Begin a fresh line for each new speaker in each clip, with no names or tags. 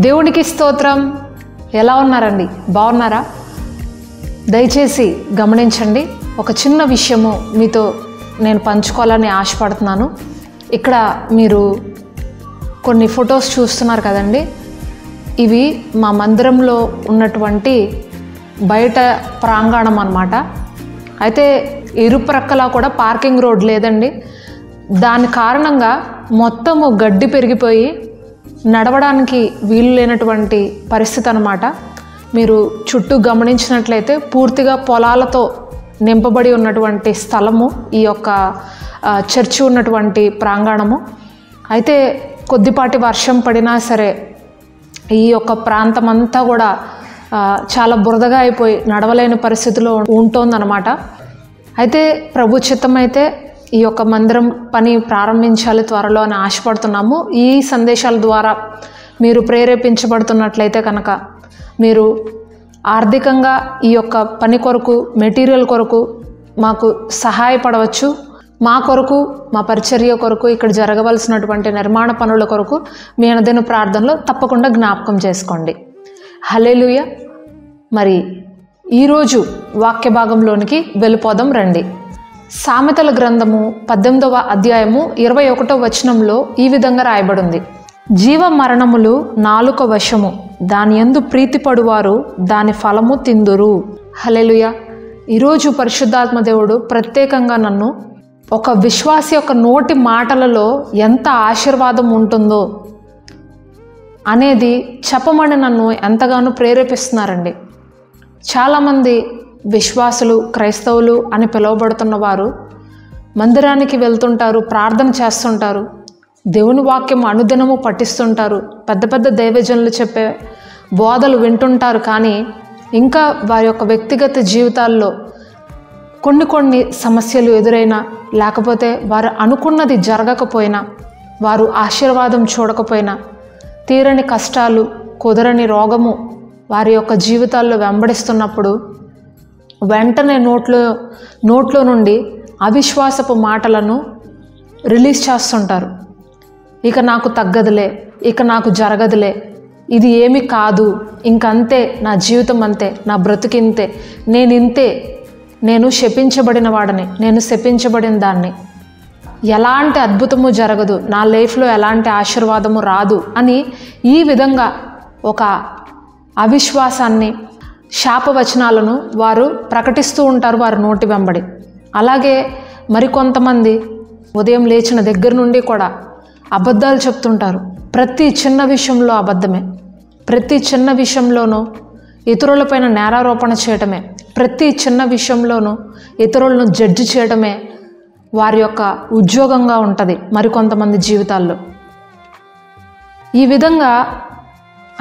దేవునికి స్తోత్రం. ఎలా ఉన్నారండి? బాగున్నారా? దయచేసి గమనించండి. ఒక చిన్న విషయము మీతో నేను పంచుకోవాలని ఆశపడుతున్నాను. ఇక్కడ మీరు కొన్ని ఫొటోస్ చూస్తున్నారు కదండి. ఇవి మా మందిరంలో ఉన్నటువంటి బయట ప్రాంగణం అన్నమాట. అయితే ఇరుప్రక్కలా కూడా పార్కింగ్ రోడ్ లేదండి. దాని కారణంగా మొత్తము గడ్డి పెరిగిపోయి నడవడానికి వీలు లేనటువంటి పరిస్థితి అన్నమాట. మీరు చుట్టూ గమనించినట్లయితే పూర్తిగా పొలాలతో నింపబడి ఉన్నటువంటి స్థలము ఈ యొక్క చర్చి ఉన్నటువంటి ప్రాంగణము. అయితే కొద్దిపాటి వర్షం పడినా సరే ఈ యొక్క ప్రాంతం అంతా కూడా చాలా బురదగా అయిపోయి నడవలేని పరిస్థితిలో ఉంటోందన్నమాట. అయితే ప్రభు చిత్తం అయితే ఈ యొక్క మందిరం పని ప్రారంభించాలి త్వరలో అని ఆశపడుతున్నాము. ఈ సందేశాల ద్వారా మీరు ప్రేరేపించబడుతున్నట్లయితే కనుక మీరు ఆర్థికంగా ఈ యొక్క పని కొరకు, మెటీరియల్ కొరకు మాకు సహాయపడవచ్చు. మా కొరకు, మా పరిచర్య కొరకు, ఇక్కడ జరగవలసినటువంటి నిర్మాణ పనుల కొరకు మీ అనుదిన ప్రార్థనలో తప్పకుండా జ్ఞాపకం చేసుకోండి. హల్లెలూయా. మరి ఈరోజు వాక్య భాగంలోనికి వెళ్ళిపోదాం రండి. సామెతల గ్రంథము 18వ అధ్యాయము 21వ వచనంలో ఈ విధంగా రాయబడింది: జీవ మరణములు నాలుక వశము, దాని యందు ప్రీతిపడువారు దాని ఫలము తిందురు. హల్లెలూయా. ఈరోజు పరిశుద్ధాత్మ దేవుడు ప్రత్యేకంగా నన్ను ఒక విశ్వాసి యొక్క నోటి మాటలలో ఎంత ఆశీర్వాదం ఉంటుందో అనేది చెప్పమని నన్ను ఎంతగానో ప్రేరేపిస్తున్నారండి. చాలామంది విశ్వాసులు, క్రైస్తవులు అని పిలువబడుతున్న వారు మందిరానికి వెళ్తుంటారు, ప్రార్థన చేస్తుంటారు, దేవుని వాక్యం అనుదినము పఠిస్తుంటారు, పెద్ద పెద్ద దైవజనులు చెప్పే బోధలు వింటుంటారు. కానీ ఇంకా వారి యొక్క వ్యక్తిగత జీవితాల్లో కొన్ని సమస్యలు ఎదురైనా, లేకపోతే వారు అనుకున్నది జరగకపోయినా, వారు ఆశీర్వాదం చూడకపోయినా, తీరని కష్టాలు, కుదరని రోగము వారి యొక్క జీవితాల్లో వెంబడిస్తున్నప్పుడు వెంటనే నోట్లో నుండి అవిశ్వాసపు మాటలను రిలీజ్ చేస్తుంటారు. ఇక నాకు తగ్గదులే, ఇక నాకు జరగదులే, ఇది ఏమి కాదు, ఇంకంతే, నా జీవితం అంతే, నా బ్రతికింతే, నేను శపించబడిన వాడని, నేను శపించబడిన దాన్ని, ఎలాంటి అద్భుతము జరగదు, నా లైఫ్లో ఎలాంటి ఆశీర్వాదము రాదు అని ఈ విధంగా ఒక అవిశ్వాసాన్ని, శాపవచనాలను వారు ప్రకటిస్తూ ఉంటారు వారి నోటి వెంబడి. అలాగే మరికొంతమంది ఉదయం లేచిన దగ్గర నుండి కూడా అబద్ధాలు చెప్తుంటారు. ప్రతి చిన్న విషయంలో అబద్ధమే, ప్రతి చిన్న విషయంలోనూ ఇతరులపైన నేరారోపణ చేయటమే, ప్రతి చిన్న విషయంలోనూ ఇతరులను జడ్జి చేయడమే వారి యొక్క ఉద్యోగంగా ఉంటుంది మరికొంతమంది జీవితాల్లో. ఈ విధంగా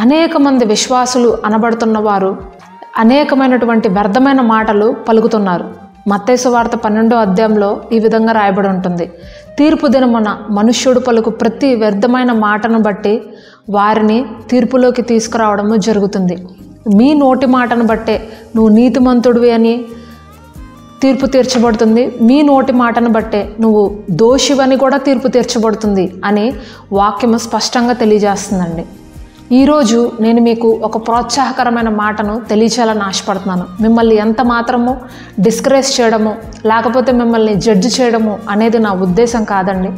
అనేక మంది విశ్వాసులు అనబడుతున్న వారు అనేకమైనటువంటి వ్యర్థమైన మాటలు పలుకుతున్నారు. మత్తయి సువార్త 12వ అధ్యాయంలో ఈ విధంగా రాయబడి ఉంటుంది: తీర్పు దినమున మనుష్యుడు పలుకు ప్రతి వ్యర్థమైన మాటను బట్టి వారిని తీర్పులోకి తీసుకురావడము జరుగుతుంది. మీ నోటి మాటను బట్టే నువ్వు నీతిమంతుడివి అని తీర్పు తీర్చబడుతుంది, మీ నోటి మాటను బట్టే నువ్వు దోషివని కూడా తీర్పు తీర్చబడుతుంది అని వాక్యము స్పష్టంగా తెలియజేస్తుందండి. ఈరోజు నేను మీకు ఒక ప్రోత్సాహకరమైన మాటను తెలియచేయాలని ఆశపడుతున్నాను. మిమ్మల్ని ఎంత మాత్రము డిస్కరేజ్ చేయడము, లేకపోతే మిమ్మల్ని జడ్జి చేయడము అనేది నా ఉద్దేశం కాదండి.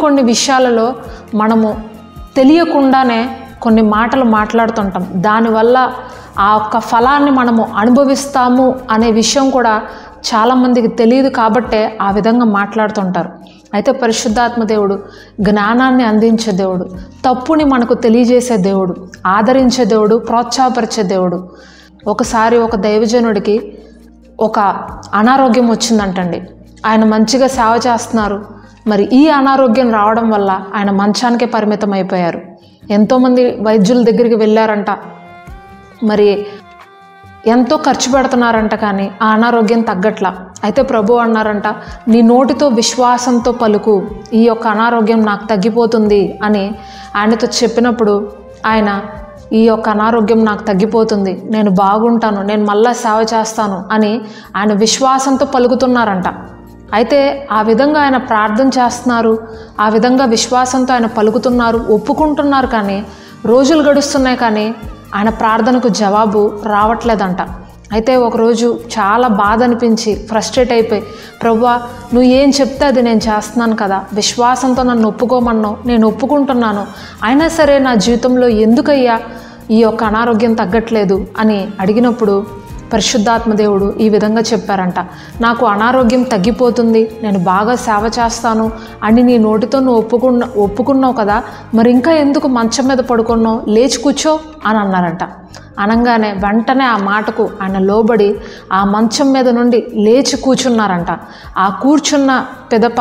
కొన్ని విషయాలలో మనము తెలియకుండానే కొన్ని మాటలు మాట్లాడుతుంటాం. దానివల్ల ఆ యొక్క ఫలాన్ని మనము అనుభవిస్తాము అనే విషయం కూడా చాలామందికి తెలియదు, కాబట్టే ఆ విధంగా మాట్లాడుతుంటారు. అయితే పరిశుద్ధాత్మ దేవుడు జ్ఞానాన్ని అందించే దేవుడు, తప్పుని మనకు తెలియజేసే దేవుడు, ఆదరించే దేవుడు, ప్రోత్సాహపరిచే దేవుడు. ఒకసారి ఒక దైవజనుడికి ఒక అనారోగ్యం వచ్చిందంటండి. ఆయన మంచిగా సేవ చేస్తున్నారు. మరి ఈ అనారోగ్యం రావడం వల్ల ఆయన మంచానికే పరిమితం అయిపోయారు. ఎంతోమంది వైద్యుల దగ్గరికి వెళ్ళారంట, మరి ఎంతో ఖర్చు పెడుతున్నారంట, కానీ ఆ అనారోగ్యం తగ్గట్లా. అయితే ప్రభు అన్నారంట, నీ నోటితో విశ్వాసంతో పలుకు, ఈ యొక్క అనారోగ్యం నాకు తగ్గిపోతుంది అని ఆయనతో చెప్పినప్పుడు ఆయన ఈ యొక్క అనారోగ్యం నాకు తగ్గిపోతుంది, నేను బాగుంటాను, నేను మళ్ళా సేవ చేస్తాను అని ఆయన విశ్వాసంతో పలుకుతున్నారంట. అయితే ఆ విధంగా ఆయన ప్రార్థన చేస్తున్నారు, ఆ విధంగా విశ్వాసంతో ఆయన పలుకుతున్నారు, ఒప్పుకుంటున్నారు. కానీ రోజులు గడుస్తున్నాయి కానీ ఆయన ప్రార్థనకు జవాబు రావట్లేదంట. అయితే ఒకరోజు చాలా బాధ అనిపించి ఫ్రస్ట్రేట్ అయిపోయి, ప్రభువా నువ్వు ఏం చెప్తే అది నేను చేస్తున్నాను కదా, విశ్వాసంతో నన్ను ఒప్పుకోమన్నావు, నేను ఒప్పుకుంటున్నాను, అయినా సరే నా జీవితంలో ఎందుకయ్యా ఈ యొక్క అనారోగ్యం తగ్గట్లేదు అని అడిగినప్పుడు పరిశుద్ధాత్మ దేవుడు ఈ విధంగా చెప్పారంట, నాకు అనారోగ్యం తగ్గిపోతుంది, నేను బాగా సేవ చేస్తాను అని నీ నోటితో నువ్వు ఒప్పుకున్నావు కదా, మరి ఇంకా ఎందుకు మంచం మీద పడుకున్నావు, లేచి కూర్చో అని అన్నారంట. అనగానే వెంటనే ఆ మాటకు ఆయన లోబడి ఆ మంచం మీద నుండి లేచి కూర్చున్నారంట. ఆ కూర్చున్న పిదప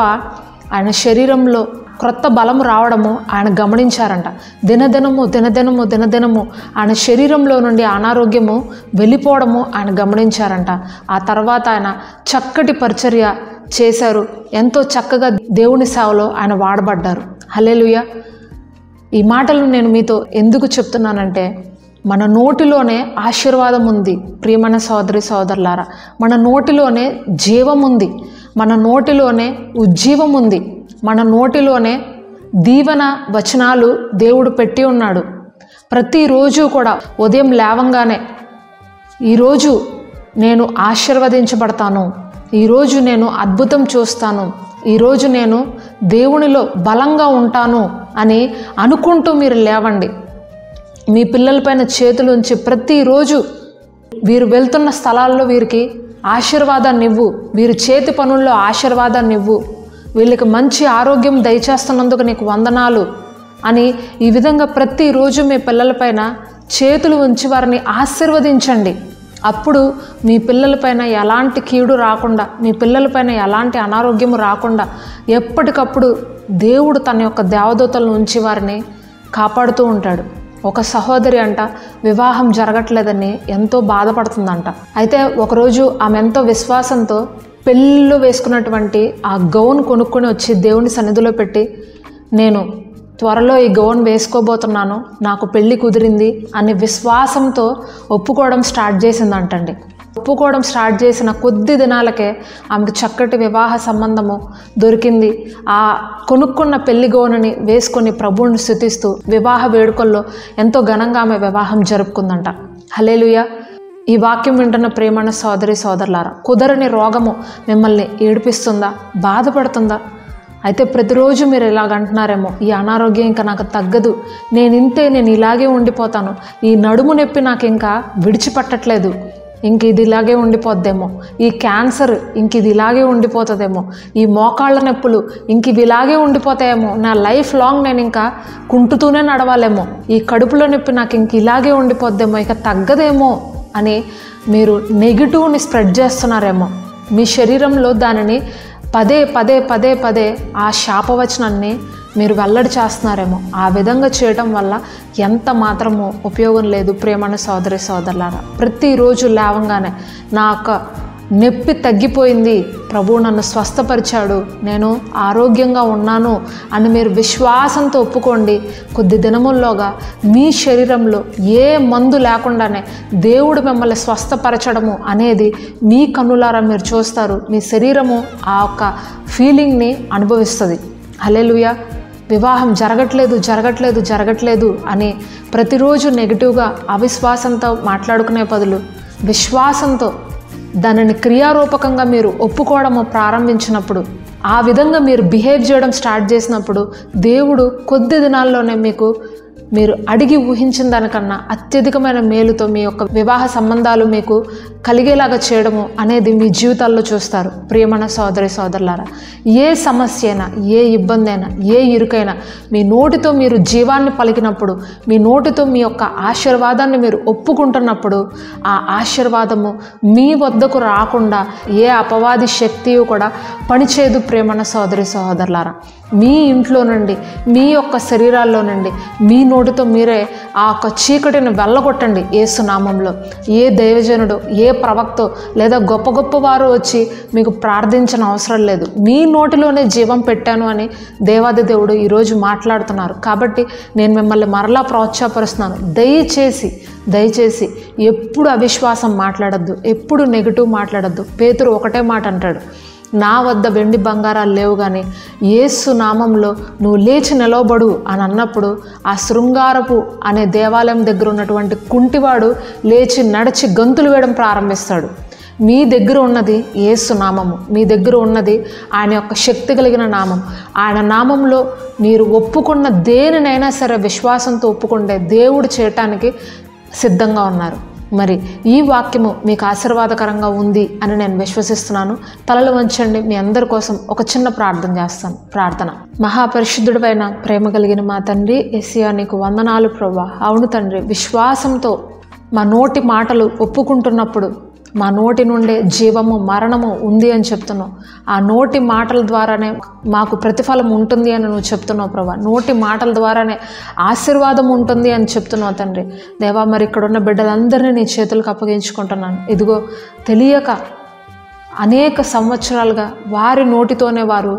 ఆయన శరీరంలో క్రొత్త బలము రావడము ఆయన గమనించారంట. దినదినము ఆయన శరీరంలో నుండి అనారోగ్యము వెళ్ళిపోవడము ఆయన గమనించారంట. ఆ తర్వాత ఆయన చక్కటి పరిచర్య చేశారు. ఎంతో చక్కగా దేవుని సేవలో ఆయన వాడబడ్డారు. హల్లెలూయా. ఈ మాటలు నేను మీతో ఎందుకు చెప్తున్నానంటే, మన నోటిలోనే ఆశీర్వాదం ఉంది ప్రియమైన సోదరి సోదరులారా. మన నోటిలోనే జీవం ఉంది, మన నోటిలోనే ఉజ్జీవం ఉంది, మన నోటిలోనే దీవెన వచనాలు దేవుడు పెట్టి ఉన్నాడు. ప్రతిరోజు కూడా ఉదయం లేవంగానే ఈరోజు నేను ఆశీర్వదించబడతాను, ఈరోజు నేను అద్భుతం చూస్తాను, ఈరోజు నేను దేవునిలో బలంగా ఉంటాను అని అనుకుంటూ మీరు లేవండి. మీ పిల్లలపైన చేతులు ఉంచి ప్రతిరోజు వీరు వెళ్తున్న స్థలాల్లో వీరికి ఆశీర్వాదాన్ని ఇవ్వు, వీరి చేతి పనుల్లో ఆశీర్వాదాన్ని ఇవ్వు, వీళ్ళకి మంచి ఆరోగ్యం దయచేస్తున్నందుకు నీకు వందనాలు అని ఈ విధంగా ప్రతిరోజు మీ పిల్లలపైన చేతులు ఉంచి వారిని ఆశీర్వదించండి. అప్పుడు మీ పిల్లలపైన ఎలాంటి కీడు రాకుండా, మీ పిల్లలపైన ఎలాంటి అనారోగ్యం రాకుండా ఎప్పటికప్పుడు దేవుడు తన యొక్క దేవదూతలను ఉంచి వారిని కాపాడుతూ ఉంటాడు. ఒక సహోదరి అంట వివాహం జరగట్లేదని ఎంతో బాధపడుతుందంట. అయితే ఒకరోజు ఆమె ఎంతో విశ్వాసంతో పెళ్ళిలో వేసుకున్నటువంటి ఆ గౌన్ కొనుక్కొని వచ్చి దేవుని సన్నిధిలో పెట్టి, నేను త్వరలో ఈ గౌన్ వేసుకోబోతున్నాను, నాకు పెళ్ళి కుదిరింది అని విశ్వాసంతో ఒప్పుకోవడం స్టార్ట్ చేసిందంటండి. ఒప్పుకోవడం స్టార్ట్ చేసిన కొద్ది దినాలకే ఆమెకు చక్కటి వివాహ సంబంధము దొరికింది. ఆ కొనుక్కున్న పెళ్లి గౌనుని వేసుకొని ప్రభువుని స్తుతిస్తూ వివాహ వేడుకల్లో ఎంతో ఘనంగా ఆమె వివాహం జరుపుకుందంట. హల్లెలూయా. ఈ వాక్యం వింటున్న ప్రియమైన సోదరి సోదరులారా, కుదరని రోగము మిమ్మల్ని ఏడిపిస్తుందా, బాధపడుతుందా? అయితే ప్రతిరోజు మీరు ఇలాగంటున్నారేమో, ఈ అనారోగ్యం ఇంకా నాకు తగ్గదు, నేను ఇలాగే ఉండిపోతాను, ఈ నడుము నొప్పి నాకు ఇంకా విడిచిపట్టట్లేదు, ఇంక ఇది ఇలాగే ఉండిపోద్దేమో, ఈ క్యాన్సర్ ఇంక ఇది ఇలాగే ఉండిపోతుందేమో, ఈ మోకాళ్ళ నొప్పులు ఇంక ఇవి ఇలాగే ఉండిపోతాయేమో, నా లైఫ్ లాంగ్ నేను ఇంకా కుంటుతూనే నడవాలేమో, ఈ కడుపులో నొప్పి నాకు ఇంక ఇలాగే ఉండిపోద్దేమో, ఇక తగ్గదేమో అని మీరు నెగిటివ్ని స్ప్రెడ్ చేస్తున్నారేమో. మీ శరీరంలో దానిని పదే ఆ శాపవచనాన్ని మీరు వెల్లడి చేస్తున్నారేమో. ఆ విధంగా చేయడం వల్ల ఎంత మాత్రమో ఉపయోగం లేదు ప్రియమైన సోదరి సోదరులారా. ప్రతిరోజు లేవంగానే నా యొక్క నొప్పి తగ్గిపోయింది, ప్రభువు నన్ను స్వస్థపరిచాడు, నేను ఆరోగ్యంగా ఉన్నాను అని మీరు విశ్వాసంతో ఒప్పుకోండి. కొద్ది దినముల్లోగా మీ శరీరంలో ఏ మందు లేకుండానే దేవుడు మిమ్మల్ని స్వస్థపరచడము అనేది మీ కన్నులారా మీరు చూస్తారు. మీ శరీరము ఆ యొక్క ఫీలింగ్ని అనుభవిస్తుంది. హల్లెలూయా. వివాహం జరగట్లేదు అని ప్రతిరోజు నెగిటివ్గా అవిశ్వాసంతో మాట్లాడుకునే బదులు విశ్వాసంతో దానిని క్రియారూపకంగా మీరు ఒప్పుకోవడము ప్రారంభించినప్పుడు, ఆ విధంగా మీరు బిహేవ్ చేయడం స్టార్ట్ చేసినప్పుడు దేవుడు కొద్ది దినాల్లోనే మీరు అడిగి ఊహించిన దానికన్నా అత్యధికమైన మేలుతో మీ యొక్క వివాహ సంబంధాలు మీకు కలిగేలాగా చేయడము అనేది మీ జీవితాల్లో చూస్తారు. ప్రియమైన సోదరి సోదరులారా, ఏ సమస్య అయినా, ఏ ఇబ్బంది అయినా, ఏ ఇరుకైనా మీ నోటితో మీరు జీవాన్ని పలికినప్పుడు, మీ నోటితో మీ యొక్క ఆశీర్వాదాన్ని మీరు ఒప్పుకుంటున్నప్పుడు ఆ ఆశీర్వాదము మీ వద్దకు రాకుండా ఏ అపవాది శక్తియు కూడా పనిచేయదు. ప్రియమైన సోదరి సోదరులారా, మీ ఇంట్లో నుండి, మీ యొక్క శరీరాల్లో నుండి మీ నోటితో మీరే ఆ యొక్క చీకటిని వెళ్ళగొట్టండి యేసు నామంలో. ఏ దైవజనుడు, ఏ ప్రవక్తో లేదా గొప్ప వారు వచ్చి మీకు ప్రార్థించిన అవసరం లేదు. మీ నోటిలోనే జీవం పెట్టాను అని దేవాది దేవుడు ఈరోజు మాట్లాడుతున్నారు. కాబట్టి నేను మిమ్మల్ని మరలా ప్రోత్సాహపరుస్తున్నాను. దయచేసి ఎప్పుడు అవిశ్వాసం మాట్లాడద్దు, ఎప్పుడు నెగిటివ్ మాట్లాడద్దు. పేతురు ఒకటే మాట అంటాడు, నా వద్ద వెండి బంగారాలు లేవు, కానీ యేసు నామంలో నువ్వు లేచి నిలవబడు అని అన్నప్పుడు ఆ శృంగారపు అనే దేవాలయం దగ్గర ఉన్నటువంటి కుంటివాడు లేచి నడిచి గంతులు వేయడం ప్రారంభిస్తాడు. మీ దగ్గర ఉన్నది యేసు నామము, మీ దగ్గర ఉన్నది ఆయన యొక్క శక్తి కలిగిన నామం. ఆయన నామంలో మీరు ఒప్పుకున్న దేనినైనా సరే విశ్వాసంతో ఒప్పుకుంటే దేవుడు చేయటానికి సిద్ధంగా ఉన్నారు. మరి ఈ వాక్యము మీకు ఆశీర్వాదకరంగా ఉంది అని నేను విశ్వసిస్తున్నాను. తలలు వంచండి, మీ అందరి కోసం ఒక చిన్న ప్రార్థన చేస్తాను. ప్రార్థన. మహాపరిశుద్ధుడైన ప్రేమ కలిగిన మా తండ్రి యేసయ్యా, నీకు వందనాలు ప్రభువా. అవును తండ్రి, విశ్వాసంతో మా నోటి మాటలు ఒప్పుకుంటున్నప్పుడు మా నోటి నుండే జీవము మరణము ఉంది అని చెప్తున్నావు. ఆ నోటి మాటల ద్వారానే మాకు ప్రతిఫలం ఉంటుంది అని నువ్వు చెప్తున్నావు ప్రభా. నోటి మాటల ద్వారానే ఆశీర్వాదం ఉంటుంది అని చెప్తున్నావు తండ్రి. దేవా, మరి ఇక్కడున్న బిడ్డలందరినీ నీ చేతులకు అప్పగించుకుంటున్నాను. ఇదిగో తెలియక అనేక సంవత్సరాలుగా వారి నోటితోనే వారు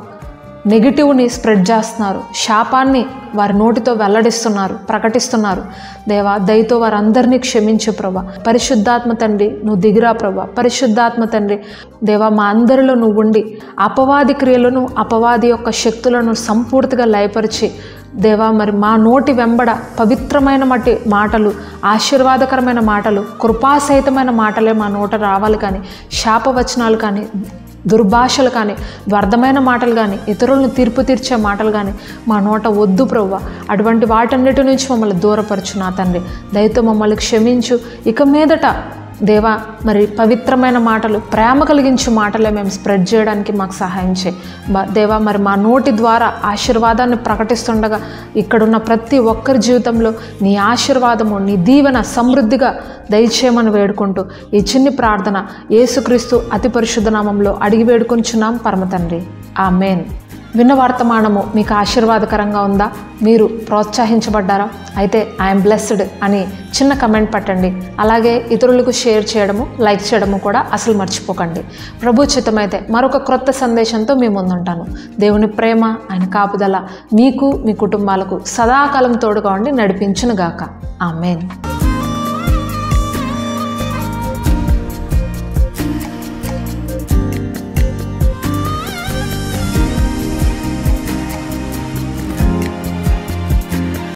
నెగిటివ్ని స్ప్రెడ్ చేస్తున్నారు, శాపాన్ని వారి నోటితో వెల్లడిస్తున్నారు, ప్రకటిస్తున్నారు. దేవా, దయతో వారందరినీ క్షమించు ప్రభా. పరిశుద్ధాత్మ తండ్రి నువ్వు దిగిరా ప్రభా. పరిశుద్ధాత్మ తండ్రి దేవా, మా అందరిలో నువ్వు ఉండి అపవాది క్రియలను, అపవాది యొక్క శక్తులను సంపూర్తిగా లయపరిచి దేవా, మరి మా నోటి వెంబడ పవిత్రమైన మాటలు, ఆశీర్వాదకరమైన మాటలు, కృపాసహితమైన మాటలే మా నోట రావాలి, కానీ శాపవచనాలు కానీ, దుర్భాషలు కానీ, వ్యర్థమైన మాటలు కానీ, ఇతరులను తీర్పు తీర్చే మాటలు కానీ మా నోట వద్దు ప్రభువా. అటువంటి వాటన్నిటి నుంచి మమ్మల్ని దూరపరచు నా తండ్రి. దయతో మమ్మల్ని క్షమించు. ఇక మీదట దేవా, మరి పవిత్రమైన మాటలు, ప్రేమ కలిగించే మాటలే మేము స్ప్రెడ్ చేయడానికి మాకు సహాయం చేయి దేవా. మరి మా నోటి ద్వారా ఆశీర్వాదాన్ని ప్రకటిస్తుండగా ఇక్కడున్న ప్రతి ఒక్కరి జీవితంలో నీ ఆశీర్వాదము, నీ దీవెన సమృద్ధిగా దయచేయమని వేడుకుంటూ ఈ చిన్ని ప్రార్థన యేసుక్రీస్తు అతి పరిశుద్ధ నామంలో అడిగి వేడుకొంచున్నాం పరమ తండ్రి. ఆమేన్. విన్న వర్తమానము మీకు ఆశీర్వాదకరంగా ఉందా? మీరు ప్రోత్సహించబడ్డారా? అయితే ఐఎమ్ బ్లెస్డ్ అని చిన్న కమెంట్ పెట్టండి. అలాగే ఇతరులకు షేర్ చేయడము, లైక్ చేయడము కూడా అసలు మర్చిపోకండి. ప్రభు చిత్తమైతే మరొక క్రొత్త సందేశంతో మీ ముందుంటాను. దేవుని ప్రేమ, ఆయన కాపుదల మీకు, మీ కుటుంబాలకు సదాకాలం తోడుగా ఉండి నడిపించునుగాక. ఆమేన్.